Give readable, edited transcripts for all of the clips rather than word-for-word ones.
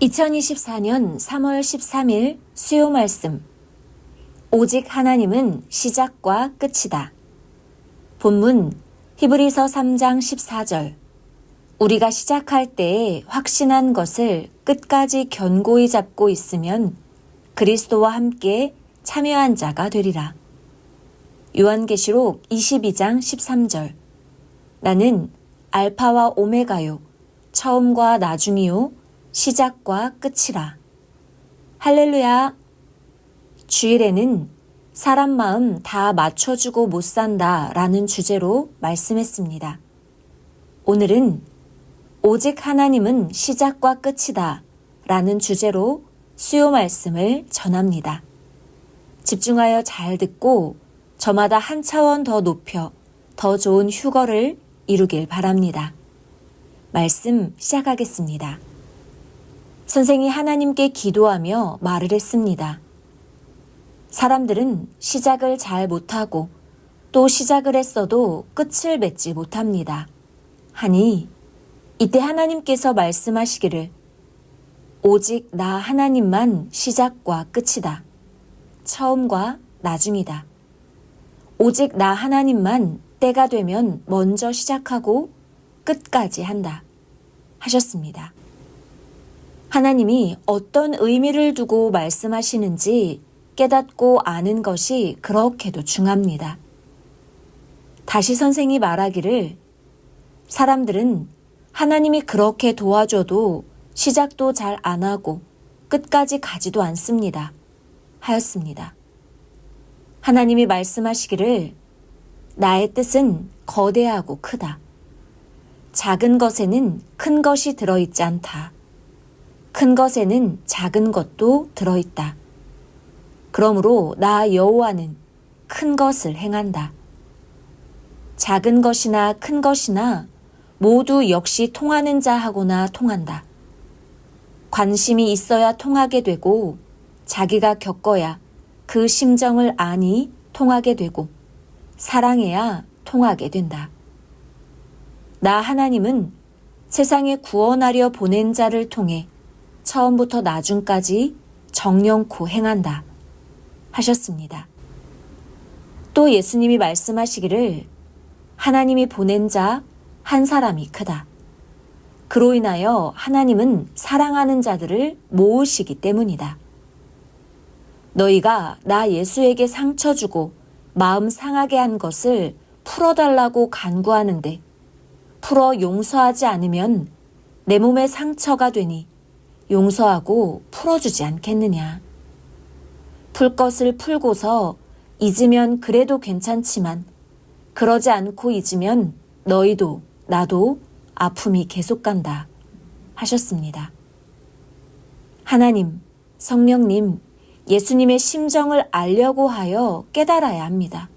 2024년 3월 13일 수요 말씀. 오직 하나님은 시작과 끝이다. 본문 히브리서 3장 14절. 우리가 시작할 때에 확신한 것을 끝까지 견고히 잡고 있으면 그리스도와 함께 참여한 자가 되리라. 요한계시록 22장 13절. 나는 알파와 오메가요, 처음과 나중이요, 시작과 끝이라. 할렐루야. 주일에는 사람 마음 다 맞춰주고 못 산다 라는 주제로 말씀했습니다. 오늘은 오직 하나님은 시작과 끝이다 라는 주제로 수요 말씀을 전합니다. 집중하여 잘 듣고 저마다 한 차원 더 높여 더 좋은 휴거를 이루길 바랍니다. 말씀 시작하겠습니다. 선생이 하나님께 기도하며 말을 했습니다. 사람들은 시작을 잘 못하고 또 시작을 했어도 끝을 맺지 못합니다. 하니 이때 하나님께서 말씀하시기를 오직 나 하나님만 시작과 끝이다. 처음과 나중이다. 오직 나 하나님만 때가 되면 먼저 시작하고 끝까지 한다. 하셨습니다. 하나님이 어떤 의미를 두고 말씀하시는지 깨닫고 아는 것이 그렇게도 중요합니다. 다시 선생이 말하기를 사람들은 하나님이 그렇게 도와줘도 시작도 잘 안 하고 끝까지 가지도 않습니다. 하였습니다. 하나님이 말씀하시기를 나의 뜻은 거대하고 크다. 작은 것에는 큰 것이 들어있지 않다. 큰 것에는 작은 것도 들어있다. 그러므로 나 여호와는 큰 것을 행한다. 작은 것이나 큰 것이나 모두 역시 통하는 자하고나 통한다. 관심이 있어야 통하게 되고 자기가 겪어야 그 심정을 아니 통하게 되고 사랑해야 통하게 된다. 나 하나님은 세상에 구원하려 보낸 자를 통해 처음부터 나중까지 정령코 행한다. 하셨습니다. 또 예수님이 말씀하시기를 하나님이 보낸 자 한 사람이 크다. 그로 인하여 하나님은 사랑하는 자들을 모으시기 때문이다. 너희가 나 예수에게 상처 주고 마음 상하게 한 것을 풀어달라고 간구하는데 풀어 용서하지 않으면 내 몸에 상처가 되니 용서하고 풀어주지 않겠느냐. 풀 것을 풀고서 잊으면 그래도 괜찮지만 그러지 않고 잊으면 너희도 나도 아픔이 계속 간다. 하셨습니다. 하나님, 성령님, 예수님의 심정을 알려고 하여 깨달아야 합니다.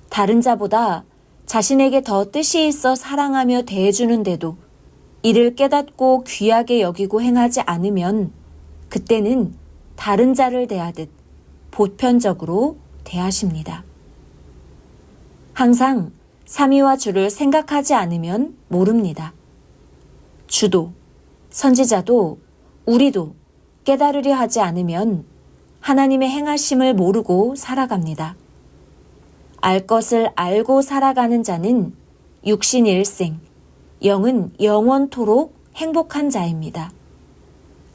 다른 자보다 자신에게 더 뜻이 있어 사랑하며 대해주는데도 이를 깨닫고 귀하게 여기고 행하지 않으면 그때는 다른 자를 대하듯 보편적으로 대하십니다. 항상 삼위와 주를 생각하지 않으면 모릅니다. 주도, 선지자도, 우리도 깨달으려 하지 않으면 하나님의 행하심을 모르고 살아갑니다. 알 것을 알고 살아가는 자는 육신 일생, 영은 영원토록 행복한 자입니다.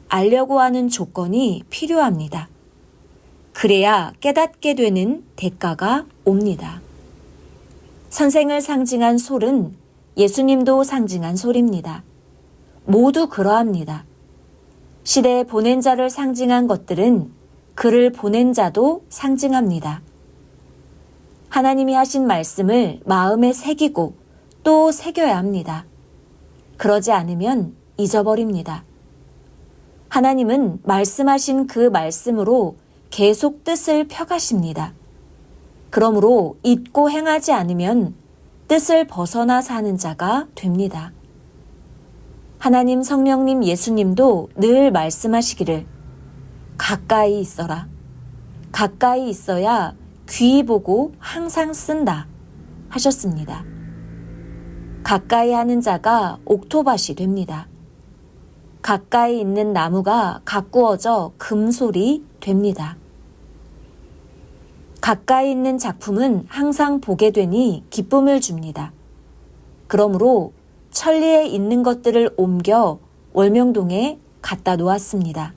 알려고 하는 조건이 필요합니다. 그래야 깨닫게 되는 대가가 옵니다. 선생을 상징한 솔은 예수님도 상징한 솔입니다. 모두 그러합니다. 시대에 보낸 자를 상징한 것들은 그를 보낸 자도 상징합니다. 하나님이 하신 말씀을 마음에 새기고 또 새겨야 합니다. 그러지 않으면 잊어버립니다. 하나님은 말씀하신 그 말씀으로 계속 뜻을 펴가십니다. 그러므로 잊고 행하지 않으면 뜻을 벗어나 사는 자가 됩니다. 하나님, 성령님, 예수님도 늘 말씀하시기를 가까이 있어라. 가까이 있어야 귀 보고 항상 쓴다 하셨습니다. 가까이 하는 자가 옥토밭이 됩니다. 가까이 있는 나무가 가꾸어져 금솔이 됩니다. 가까이 있는 작품은 항상 보게 되니 기쁨을 줍니다. 그러므로 천리에 있는 것들을 옮겨 월명동에 갖다 놓았습니다.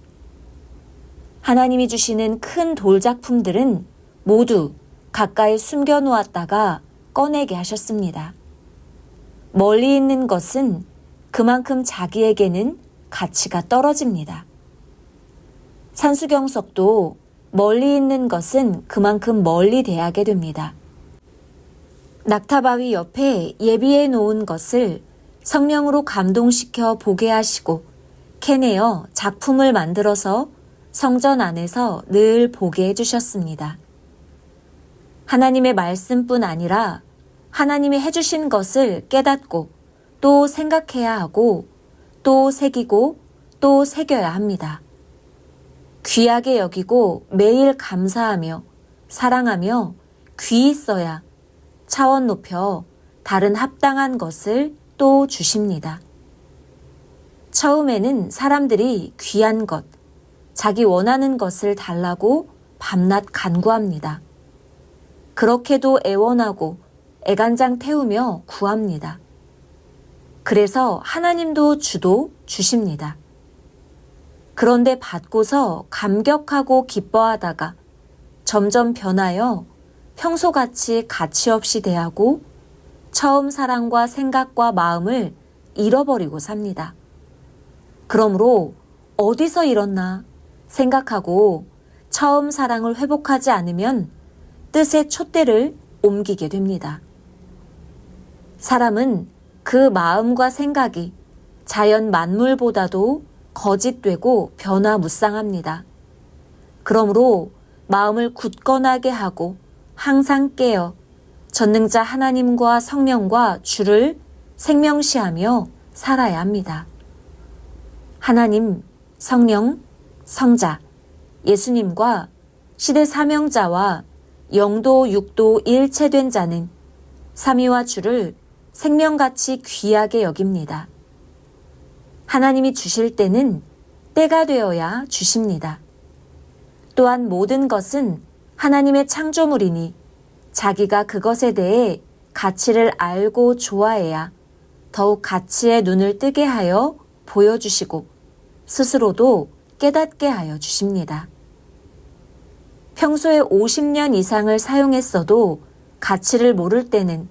하나님이 주시는 큰 돌작품들은 모두 가까이 숨겨 놓았다가 꺼내게 하셨습니다. 멀리 있는 것은 그만큼 자기에게는 가치가 떨어집니다. 산수경석도 멀리 있는 것은 그만큼 멀리 대하게 됩니다. 낙타바위 옆에 예비해 놓은 것을 성령으로 감동시켜 보게 하시고 캐내어 작품을 만들어서 성전 안에서 늘 보게 해주셨습니다. 하나님의 말씀뿐 아니라 하나님이 해주신 것을 깨닫고 또 생각해야 하고 또 새기고 또 새겨야 합니다. 귀하게 여기고 매일 감사하며 사랑하며 귀히 써야 차원 높여 다른 합당한 것을 또 주십니다. 처음에는 사람들이 귀한 것, 자기 원하는 것을 달라고 밤낮 간구합니다. 그렇게도 애원하고 애간장 태우며 구합니다. 그래서 하나님도 주도 주십니다. 그런데 받고서 감격하고 기뻐하다가 점점 변하여 평소같이 가치 없이 대하고 처음 사랑과 생각과 마음을 잃어버리고 삽니다. 그러므로 어디서 잃었나 생각하고 처음 사랑을 회복하지 않으면 뜻의 촛대를 옮기게 됩니다. 사람은 그 마음과 생각이 자연 만물보다도 거짓되고 변화무쌍합니다. 그러므로 마음을 굳건하게 하고 항상 깨어 전능자 하나님과 성령과 주를 생명시하며 살아야 합니다. 하나님, 성령, 성자, 예수님과 시대 사명자와 영도 육도 일체된 자는 삼위와 주를 생명같이 귀하게 여깁니다. 하나님이 주실 때는 때가 되어야 주십니다. 또한 모든 것은 하나님의 창조물이니 자기가 그것에 대해 가치를 알고 좋아해야 더욱 가치의 눈을 뜨게 하여 보여주시고 스스로도 깨닫게 하여 주십니다. 평소에 50년 이상을 사용했어도 가치를 모를 때는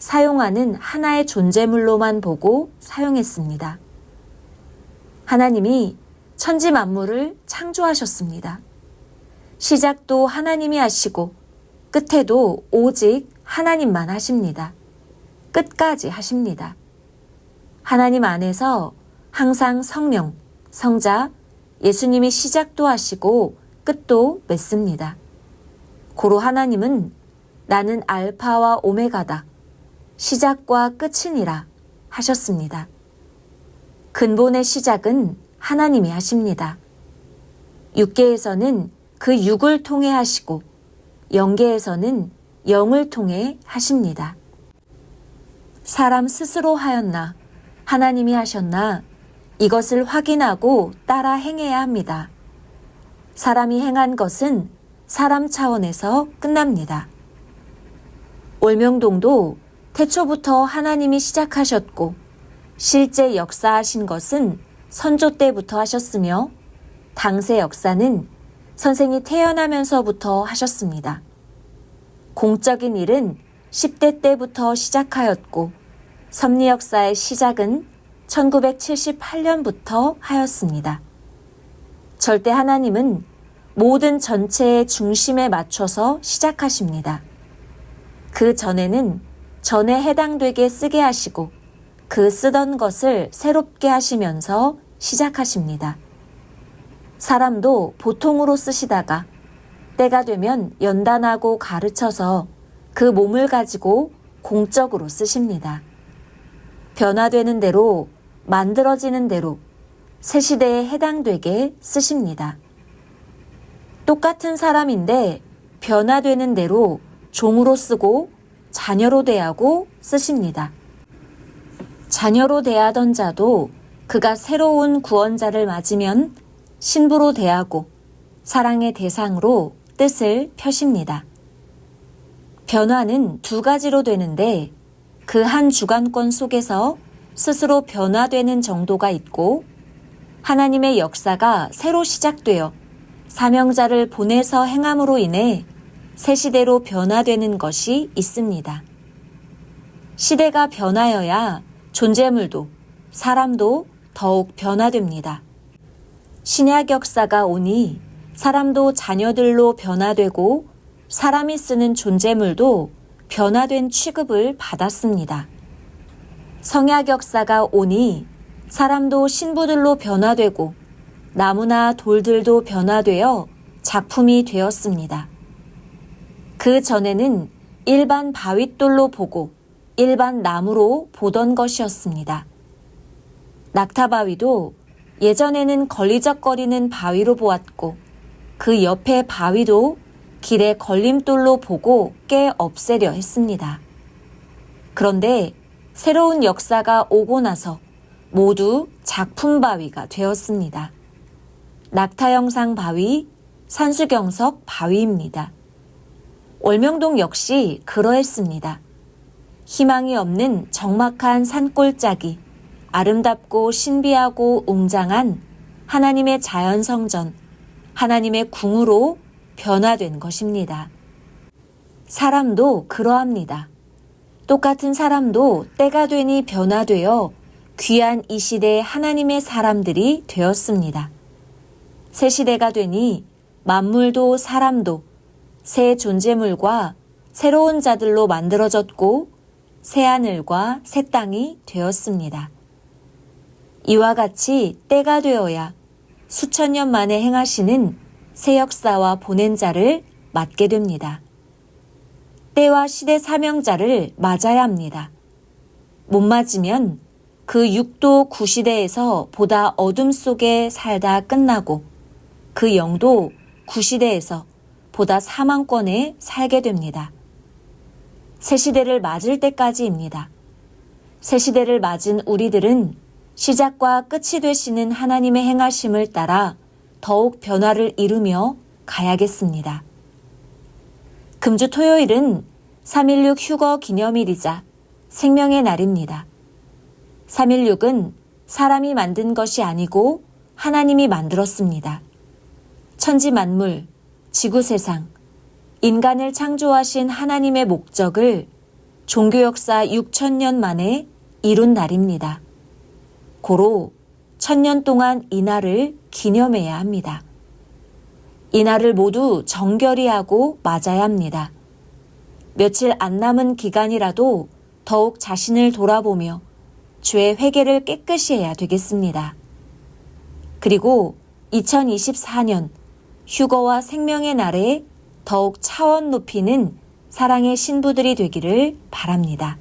사용하는 하나의 존재물로만 보고 사용했습니다. 하나님이 천지 만물을 창조하셨습니다. 시작도 하나님이 하시고 끝에도 오직 하나님만 하십니다. 끝까지 하십니다. 하나님 안에서 항상 성령, 성자, 예수님이 시작도 하시고 끝도 맺습니다. 고로 하나님은 나는 알파와 오메가다. 시작과 끝이니라 하셨습니다. 근본의 시작은 하나님이 하십니다. 육계에서는 그 육을 통해 하시고 영계에서는 영을 통해 하십니다. 사람 스스로 하였나 하나님이 하셨나 이것을 확인하고 따라 행해야 합니다. 사람이 행한 것은 사람 차원에서 끝납니다. 월명동도 태초부터 하나님이 시작하셨고 실제 역사하신 것은 선조 때부터 하셨으며 당세 역사는 선생이 태어나면서부터 하셨습니다. 공적인 일은 10대 때부터 시작하였고 섭리 역사의 시작은 1978년부터 하였습니다. 절대 하나님은 모든 전체의 중심에 맞춰서 시작하십니다. 그 전에는 전에 해당되게 쓰게 하시고 그 쓰던 것을 새롭게 하시면서 시작하십니다. 사람도 보통으로 쓰시다가 때가 되면 연단하고 가르쳐서 그 몸을 가지고 공적으로 쓰십니다. 변화되는 대로 만들어지는 대로 새 시대에 해당되게 쓰십니다. 똑같은 사람인데 변화되는 대로 종으로 쓰고 자녀로 대하고 쓰십니다. 자녀로 대하던 자도 그가 새로운 구원자를 맞으면 신부로 대하고 사랑의 대상으로 뜻을 펴십니다. 변화는 두 가지로 되는데 그 한 주관권 속에서 스스로 변화되는 정도가 있고 하나님의 역사가 새로 시작되어 사명자를 보내서 행함으로 인해 새 시대로 변화되는 것이 있습니다. 시대가 변하여야 존재물도 사람도 더욱 변화됩니다. 신약 역사가 오니 사람도 자녀들로 변화되고 사람이 쓰는 존재물도 변화된 취급을 받았습니다. 성약 역사가 오니 사람도 신부들로 변화되고 나무나 돌들도 변화되어 작품이 되었습니다. 그 전에는 일반 바윗돌로 보고 일반 나무로 보던 것이었습니다. 낙타바위도 예전에는 걸리적거리는 바위로 보았고 그 옆에 바위도 길에 걸림돌로 보고 깨 없애려 했습니다. 그런데 새로운 역사가 오고 나서 모두 작품 바위가 되었습니다. 낙타영상 바위, 산수경석 바위입니다. 월명동 역시 그러했습니다. 희망이 없는 적막한 산골짜기, 아름답고 신비하고 웅장한 하나님의 자연성전, 하나님의 궁으로 변화된 것입니다. 사람도 그러합니다. 똑같은 사람도 때가 되니 변화되어 귀한 이 시대 하나님의 사람들이 되었습니다. 새 시대가 되니 만물도 사람도 새 존재물과 새로운 자들로 만들어졌고 새 하늘과 새 땅이 되었습니다. 이와 같이 때가 되어야 수천 년 만에 행하시는 새 역사와 보낸 자를 맞게 됩니다. 때와 시대 사명자를 맞아야 합니다. 못 맞으면 그 육도 구시대에서 보다 어둠 속에 살다 끝나고 그 영도 구시대에서 보다 사망권에 살게 됩니다. 새 시대를 맞을 때까지입니다. 새 시대를 맞은 우리들은 시작과 끝이 되시는 하나님의 행하심을 따라 더욱 변화를 이루며 가야겠습니다. 금주 토요일은 3.16 휴거 기념일이자 생명의 날입니다. 3.16은 사람이 만든 것이 아니고 하나님이 만들었습니다. 천지 만물, 지구 세상, 인간을 창조하신 하나님의 목적을 종교 역사 6,000년 만에 이룬 날입니다. 고로 1,000년 동안 이 날을 기념해야 합니다. 이 날을 모두 정결히 하고 맞아야 합니다. 며칠 안 남은 기간이라도 더욱 자신을 돌아보며 죄의 회개를 깨끗이 해야 되겠습니다. 그리고 2024년 휴거와 생명의 날에 더욱 차원 높이는 사랑의 신부들이 되기를 바랍니다.